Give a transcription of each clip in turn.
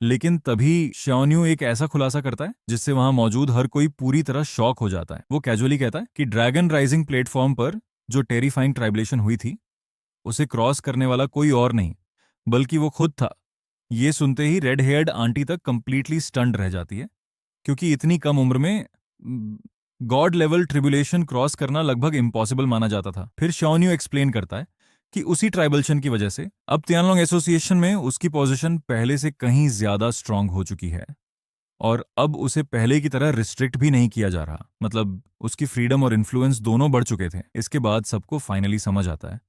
लेकिन तभी श्योन्यू एक ऐसा खुलासा करता है जिससे वहां मौजूद हर कोई पूरी तरह शॉक हो जाता है। वो कैजुअली कहता है कि ड्रैगन राइजिंग प्लेटफॉर्म पर जो टेरिफाइंग ट्राइबलेशन हुई थी उसे क्रॉस करने वाला कोई और नहीं बल्कि वो खुद था। ये सुनते ही रेड हेयर्ड आंटी तक कंप्लीटली स्टन्ड रह जाती है, क्योंकि इतनी कम उम्र में गॉड लेवल ट्रिबुलेशन क्रॉस करना लगभग इम्पॉसिबल माना जाता था। फिर श्योन्यू एक्सप्लेन करता है कि उसी ट्राइबल्शन की वजह से अब तियानलोंग एसोसिएशन में उसकी पोजीशन पहले से कहीं ज्यादा स्ट्रांग हो चुकी है और अब उसे पहले की तरह रिस्ट्रिक्ट भी नहीं किया जा रहा। मतलब उसकी फ्रीडम और इन्फ्लुएंस दोनों बढ़ चुके थे। इसके बाद सबको फाइनली समझ आता है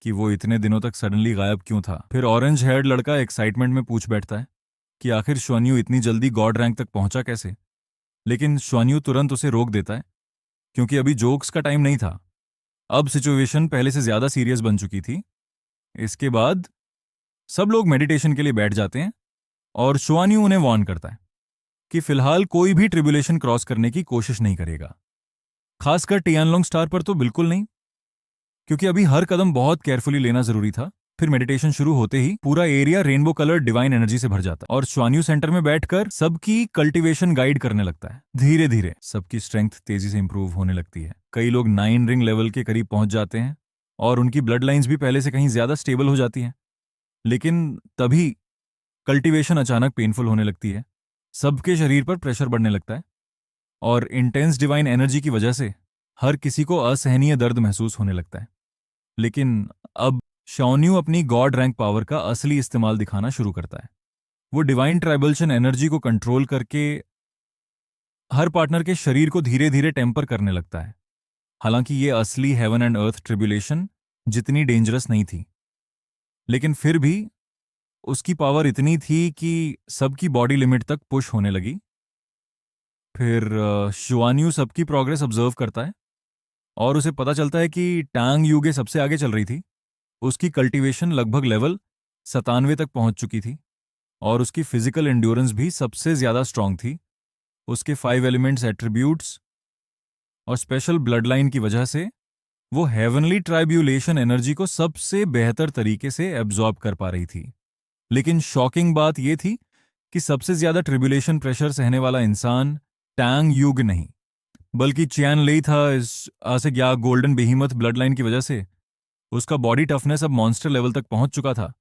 कि वो इतने दिनों तक सडनली गायब क्यों था। फिर ऑरेंज हेयर्ड लड़का एक्साइटमेंट में पूछ बैठता है कि आखिर श्वान्यू इतनी जल्दी गॉड रैंक तक पहुंचा कैसे। लेकिन श्वान्यू तुरंत उसे रोक देता है, क्योंकि अभी जोक्स का टाइम नहीं था। अब सिचुएशन पहले से ज्यादा सीरियस बन चुकी थी। इसके बाद सब लोग मेडिटेशन के लिए बैठ जाते हैं और श्वान्यू उन्हें वार्न करता है कि फिलहाल कोई भी ट्रिबुलेशन क्रॉस करने की कोशिश नहीं करेगा, खासकर टियानलोंग स्टार पर तो बिल्कुल नहीं, क्योंकि अभी हर कदम बहुत केयरफुली लेना जरूरी था। फिर मेडिटेशन शुरू होते ही पूरा area rainbow colour divine energy से भर जाता है और श्वान्यू सेंटर में बैठकर सबकी कल्टीवेशन गाइड करने लगता है। धीरे धीरे सबकी स्ट्रेंथ तेजी से इंप्रूव होने लगती है। कई लोग 9 रिंग लेवल के करीब पहुंच जाते हैं और उनकी ब्लड लाइंस भी पहले से कहीं ज्यादा स्टेबल हो जाती हैं। लेकिन तभी कल्टीवेशन अचानक पेनफुल होने लगती है। सबके शरीर पर प्रेशर बढ़ने लगता है और इंटेंस डिवाइन एनर्जी की वजह से हर किसी को असहनीय दर्द महसूस होने लगता है। लेकिन अब शॉन्यू अपनी गॉड रैंक पावर का असली इस्तेमाल दिखाना शुरू करता है। वो डिवाइन ट्राइबल्शन एनर्जी को कंट्रोल करके हर पार्टनर के शरीर को धीरे धीरे टेम्पर करने लगता है। हालांकि ये असली हेवन एंड अर्थ ट्रिब्यूलेशन जितनी डेंजरस नहीं थी, लेकिन फिर भी उसकी पावर इतनी थी कि सबकी बॉडी लिमिट तक पुश होने लगी। फिर शुआन्यू सबकी प्रोग्रेस ऑब्जर्व करता है और उसे पता चलता है कि टांग यूगे सबसे आगे चल रही थी। उसकी कल्टीवेशन लगभग लेवल 97 तक पहुंच चुकी थी और उसकी फिजिकल एंड्योरेंस भी सबसे ज्यादा स्ट्रांग थी। उसके 5 एलिमेंट्स एट्रीब्यूट्स और स्पेशल ब्लड लाइन की वजह से वो हेवनली ट्राइब्यूलेशन एनर्जी को सबसे बेहतर तरीके से एब्जॉर्ब कर पा रही थी। लेकिन शॉकिंग बात यह थी कि सबसे ज्यादा ट्रिब्यूलेशन प्रेशर सहने वाला इंसान टांग युग नहीं बल्कि चियान लेई था। इस आसिक या गोल्डन बेहीमथ ब्लड लाइन की वजह से उसका बॉडी टफनेस अब मॉन्स्टर लेवल तक पहुंच चुका था।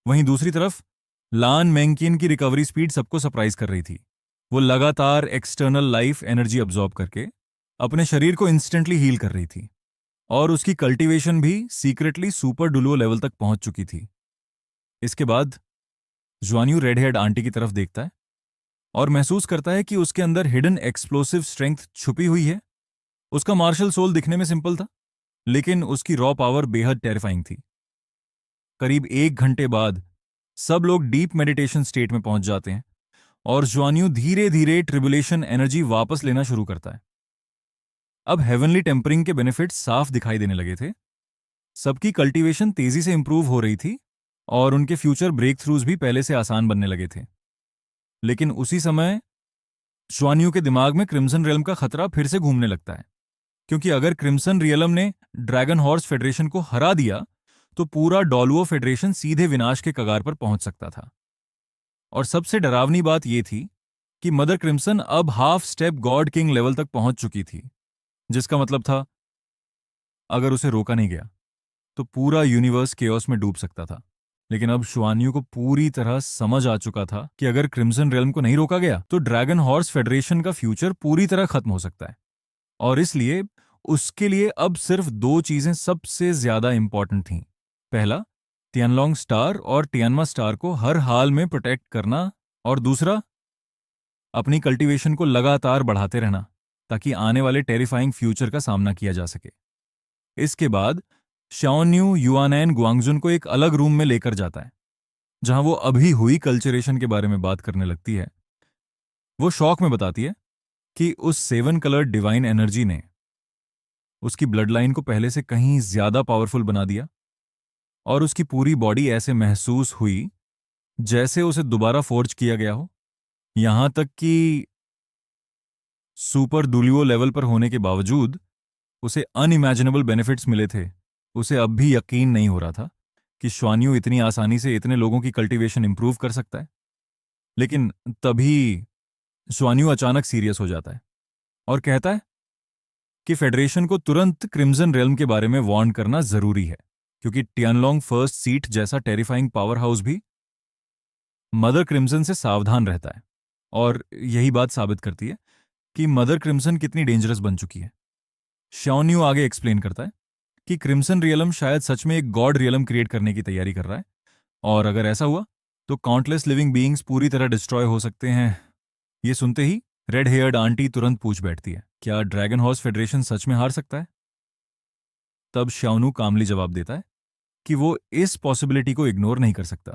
वहीं दूसरी तरफ लान मैंकिन की रिकवरी स्पीड सबको सरप्राइज कर रही थी। वो लगातार एक्सटर्नल लाइफ एनर्जी अब्जॉर्ब करके अपने शरीर को इंस्टेंटली हील कर रही थी और उसकी कल्टीवेशन भी सीक्रेटली सुपर डुलुओ लेवल तक पहुंच चुकी थी। इसके बाद ज्वान्यू रेड हेड आंटी की तरफ देखता है और महसूस करता है कि उसके अंदर हिडन एक्सप्लोसिव स्ट्रेंथ छुपी हुई है। उसका मार्शल सोल दिखने में सिंपल था, लेकिन उसकी रॉ पावर बेहद टेरिफाइंग थी। करीब 1 घंटे बाद सब लोग डीप मेडिटेशन स्टेट में पहुंच जाते हैं और ज्वान्यू धीरे धीरे ट्रिबुलेशन एनर्जी वापस लेना शुरू करता है। अब हेवनली टेम्परिंग के बेनिफिट्स साफ दिखाई देने लगे थे। सबकी कल्टीवेशन तेजी से इंप्रूव हो रही थी और उनके फ्यूचर ब्रेक थ्रूज भी पहले से आसान बनने लगे थे। लेकिन उसी समय श्वान्यू के दिमाग में क्रिम्सन रियल्म का खतरा फिर से घूमने लगता है, क्योंकि अगर क्रिम्सन रियल्म ने ड्रैगन हॉर्स फेडरेशन को हरा दिया तो पूरा डॉलुओ फेडरेशन सीधे विनाश के कगार पर पहुंच सकता था। और सबसे डरावनी बात यह थी कि मदर क्रिम्सन अब half step God king level तक पहुंच चुकी थी, जिसका मतलब था अगर उसे रोका नहीं गया तो पूरा यूनिवर्स केओस में डूब सकता था। लेकिन अब शुआन्यू को पूरी तरह समझ आ चुका था कि अगर क्रिम्सन रेल्म को नहीं रोका गया तो ड्रैगन हॉर्स फेडरेशन का फ्यूचर पूरी तरह खत्म हो सकता है। और इसलिए उसके लिए अब सिर्फ 2 चीजें सबसे ज्यादा इंपॉर्टेंट थीं। पहला, तियानलोंग स्टार और तियानमा स्टार को हर हाल में प्रोटेक्ट करना, और दूसरा, अपनी कल्टीवेशन को लगातार बढ़ाते रहना ताकि आने वाले टेरिफाइंग फ्यूचर का सामना किया जा सके। इसके बाद शाओन्यू युआनैन गुआंगजुन को एक अलग रूम में लेकर जाता है, जहां वो अभी हुई कल्चरेशन के बारे में बात करने लगती है। वो शौक में बताती है कि उस 7 कलर्ड डिवाइन एनर्जी ने उसकी ब्लड लाइन को पहले से कहीं ज्यादा पावरफुल बना दिया और उसकी पूरी बॉडी ऐसे महसूस हुई जैसे उसे दोबारा फोर्ज किया गया हो। यहां तक कि सुपर दुलियो लेवल पर होने के बावजूद उसे अनइमेजिनेबल बेनिफिट्स मिले थे। उसे अब भी यकीन नहीं हो रहा था कि श्वान्यू इतनी आसानी से इतने लोगों की कल्टीवेशन इंप्रूव कर सकता है। लेकिन तभी श्वान्यू अचानक सीरियस हो जाता है और कहता है कि फेडरेशन को तुरंत क्रिम्सन रेल्म के बारे में वार्न करना जरूरी है, क्योंकि टियानलोंग फर्स्ट सीट जैसा टेरिफाइंग पावर हाउस भी मदर क्रिम्सन से सावधान रहता है। और यही बात साबित करती है कि मदर क्रिम्सन कितनी डेंजरस बन चुकी है। श्योन्यू आगे एक्सप्लेन करता है कि क्रिम्सन रियलम शायद सच में एक गॉड रियलम क्रिएट करने की तैयारी कर रहा है, और अगर ऐसा हुआ तो काउंटलेस लिविंग बीइंग्स पूरी तरह डिस्ट्रॉय हो सकते हैं। ये सुनते ही रेड हेयर्ड आंटी तुरंत पूछ बैठती है, क्या ड्रैगन हॉर्स फेडरेशन सच में हार सकता है? तब श्यानू कामली जवाब देता है कि वो इस पॉसिबिलिटी को इग्नोर नहीं कर सकता,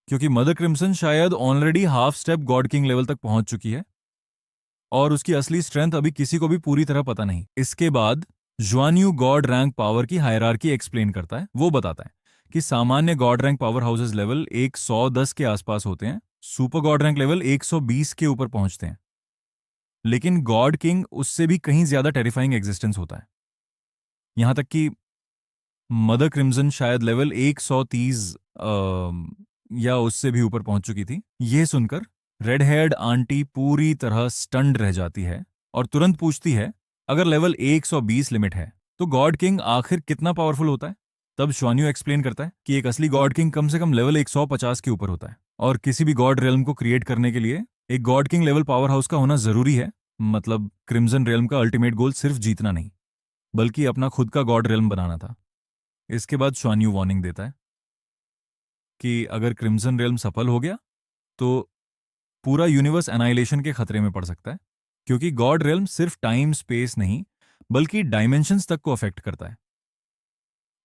क्योंकि मदर क्रिम्सन शायद already half step God king level तक पहुंच चुकी है और उसकी असली स्ट्रेंथ अभी किसी को भी पूरी तरह पता नहीं। इसके बाद ज्वान्यू गॉड रैंक पावर की हायरार्की एक्सप्लेन करता है। वो बताता है कि सामान्य God rank power houses level 110 के आसपास होते हैं, सुपर गॉड रैंक लेवल 120 के ऊपर पहुंचते हैं, लेकिन गॉड किंग उससे भी कहीं ज्यादा टेरिफाइंग एग्जिस्टेंस होता है। यहां तक कि मदर क्रिम्सन शायद लेवल 130 या उससे भी ऊपर पहुंच चुकी थी। यह सुनकर रेड हेयर्ड आंटी पूरी तरह स्टन्ड रह जाती है और तुरंत पूछती है, अगर लेवल 120 लिमिट है तो गॉड किंग आखिर कितना पावरफुल होता है? तब श्वान्यू एक्सप्लेन करता है कि एक असली गॉड किंग कम से कम लेवल 150 के ऊपर होता है, और किसी भी गॉड रेल्म को क्रिएट करने के लिए एक God king level power house का होना जरूरी है। मतलब क्रिम्सन रेल्म का अल्टीमेट गोल सिर्फ जीतना नहीं, बल्कि अपना खुद का गॉड रेल्म बनाना था। इसके बाद श्वान्यू वार्निंग देता है कि अगर क्रिम्सन रेल्म सफल हो गया तो पूरा यूनिवर्स एनाइलेशन के खतरे में पड़ सकता है, क्योंकि गॉड रेल्म सिर्फ टाइम स्पेस नहीं बल्कि डायमेंशंस तक को अफेक्ट करता है।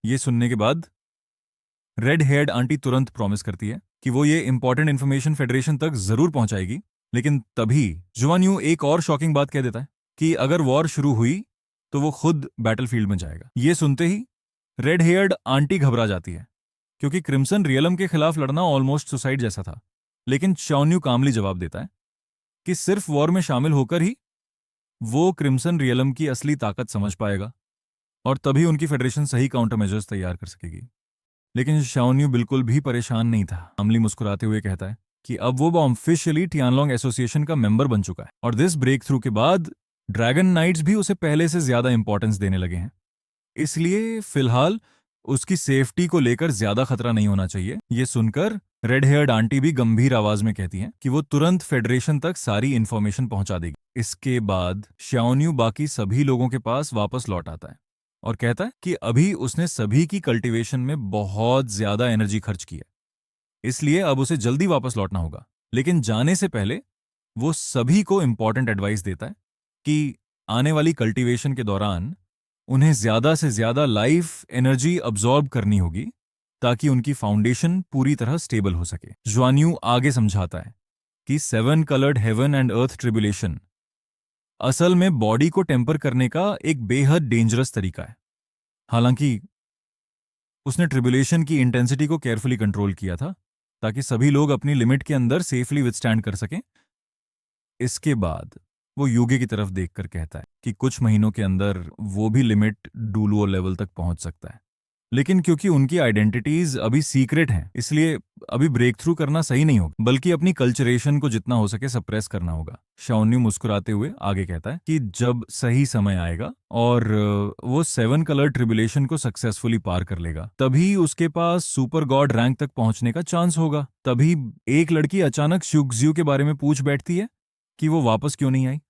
ये सुनने के बाद रेड हेयर्ड आंटी तुरंत प्रॉमिस करती है कि वो ये इंपॉर्टेंट इंफॉर्मेशन फेडरेशन तक जरूर पहुंचाएगी। लेकिन तभी जुआन्यू एक और शॉकिंग बात कह देता है कि अगर वॉर शुरू हुई तो वो खुद बैटलफील्ड में जाएगा। ये सुनते ही रेड हेयर्ड आंटी घबरा जाती है, क्योंकि क्रिम्सन रियलम के खिलाफ लड़ना ऑलमोस्ट सुसाइड जैसा था। लेकिन श्योन्यू कामली जवाब देता है कि सिर्फ वॉर में शामिल होकर ही वो क्रिम्सन रियलम की असली ताकत समझ पाएगा, और तभी उनकी फेडरेशन सही काउंटर मेजर्स तैयार कर सकेगी। लेकिन शाओन्यू बिल्कुल भी परेशान नहीं था। कामली मुस्कुराते हुए कहता है कि अब वो ऑफिशियली टियानलोंग एसोसिएशन का मेंबर बन चुका है, और दिस ब्रेक थ्रू के बाद ड्रैगन नाइट्स भी उसे पहले से ज्यादा इंपॉर्टेंस देने लगे हैं। इसलिए फिलहाल उसकी सेफ्टी को लेकर ज्यादा खतरा नहीं होना चाहिए। ये सुनकर रेड हेयर्ड आंटी भी गंभीर आवाज में कहती हैं कि वो तुरंत फेडरेशन तक सारी इंफॉर्मेशन पहुंचा देगी। इसके बाद श्याओन्यू बाकी सभी लोगों के पास वापस लौट आता है और कहता है कि अभी उसने सभी की कल्टीवेशन में बहुत ज्यादा एनर्जी खर्च की है, इसलिए अब उसे जल्दी वापस लौटना होगा। लेकिन जाने से पहले वो सभी को इंपॉर्टेंट एडवाइस देता है कि आने वाली कल्टीवेशन के दौरान उन्हें ज्यादा से ज्यादा लाइफ एनर्जी अब्जॉर्ब करनी होगी, ताकि उनकी फाउंडेशन पूरी तरह स्टेबल हो सके। ज्वान्यू आगे समझाता है कि 7 coloured heaven and earth tribulation असल में बॉडी को टेम्पर करने का एक बेहद डेंजरस तरीका है। हालांकि उसने ट्रिब्यूलेशन की इंटेंसिटी को केयरफुली कंट्रोल किया था, ताकि सभी लोग अपनी लिमिट के अंदर सेफली विथस्टैंड कर सकें। इसके बाद वो युगे की तरफ देखकर कहता है कि कुछ महीनों के अंदर वो भी लिमिट डूलुओ लेवल तक पहुंच सकता है, लेकिन क्योंकि उनकी आइडेंटिटीज अभी सीक्रेट हैं, इसलिए अभी ब्रेक थ्रू करना सही नहीं होगा, बल्कि अपनी कल्चरेशन को जितना हो सके सप्रेस करना होगा। शाओन्यू मुस्कुराते हुए आगे कहता है कि जब सही समय आएगा और वो 7 कलर ट्रिब्यूलेशन को सक्सेसफुली पार कर लेगा, तभी उसके पास सुपर गॉड रैंक तक पहुंचने का चांस होगा। तभी एक लड़की अचानक शुक्ज्यू के बारे में पूछ बैठती है कि वो वापस क्यों नहीं आई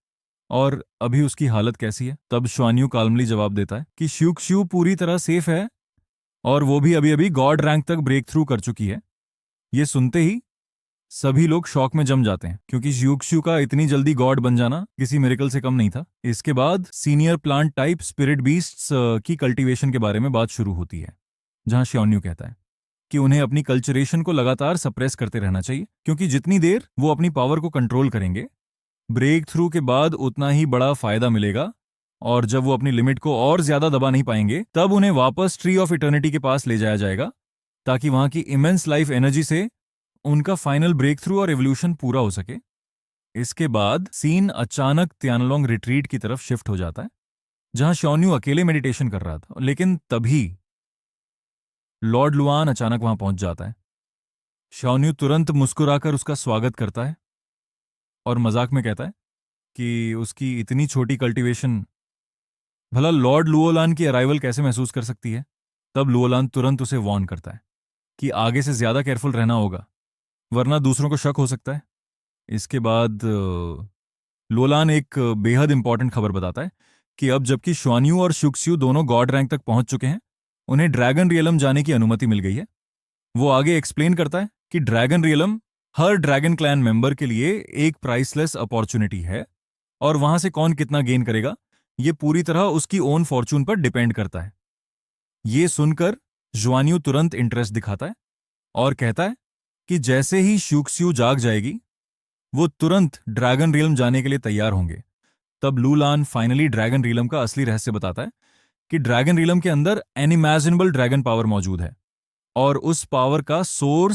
और अभी उसकी हालत कैसी है। तब श्वान्यू काल्मली जवाब देता है कि शुक्ष्यू पूरी तरह सेफ है और वो भी अभी अभी गॉड रैंक तक ब्रेक थ्रू कर चुकी है। ये सुनते ही सभी लोग शॉक में जम जाते हैं, क्योंकि युक्षु का इतनी जल्दी गॉड बन जाना किसी मिरेकल से कम नहीं था। इसके बाद senior plant type spirit beasts की कल्टीवेशन के बारे में बात शुरू होती है, जहां श्योन्यू कहता है कि उन्हें अपनी कल्चरेशन को लगातार सप्रेस करते रहना चाहिए, क्योंकि जितनी देर वो अपनी पावर को कंट्रोल करेंगे, ब्रेक थ्रू के बाद उतना ही बड़ा फायदा मिलेगा। और जब वो अपनी लिमिट को और ज्यादा दबा नहीं पाएंगे, तब उन्हें वापस ट्री ऑफ इटर्निटी के पास ले जाया जाएगा, ताकि वहां की इमेंस लाइफ एनर्जी से उनका फाइनल ब्रेक थ्रू और एवोल्यूशन पूरा हो सके। इसके बाद सीन अचानक त्यानलोंग रिट्रीट की तरफ शिफ्ट हो जाता है, जहां श्योन्यू अकेले मेडिटेशन कर रहा था। लेकिन तभी लॉर्ड लुआन अचानक वहां पहुंच जाता है शाओन्यू तुरंत मुस्कुराकर उसका स्वागत करता है और मजाक में कहता है कि उसकी इतनी छोटी कल्टीवेशन भला लॉर्ड लुओलान की अराइवल कैसे महसूस कर सकती है। तब लुओलान तुरंत उसे वार्न करता है कि आगे से ज्यादा केयरफुल रहना होगा, वरना दूसरों को शक हो सकता है। इसके बाद लोलान एक बेहद इंपॉर्टेंट खबर बताता है कि अब जबकि श्वान्यू और शुक्स्यू दोनों गॉड रैंक तक पहुंच चुके हैं, उन्हें ड्रैगन रियलम जाने की अनुमति मिल गई है। वो आगे एक्सप्लेन करता है कि ड्रैगन रियलम हर ड्रैगन क्लैन मेंबर के लिए एक प्राइसलेस अपॉर्चुनिटी है और वहां से कौन कितना गेन करेगा ये पूरी तरह उसकी ओन फॉर्चून पर डिपेंड करता है। ये सुनकर ज्वान्यू तुरंत इंटरेस्ट दिखाता है और कहता है कि जैसे ही शुक्स्यू जाग जाएगी वो तुरंत ड्रैगन रियलम जाने के लिए तैयार होंगे। तब लूलान फाइनली ड्रैगन रियलम का असली रहस्य बताता है कि ड्रैगन रियलम के अंदर अनइमेजिनेबल ड्रैगन पावर मौजूद है और उस पावर का सोर्स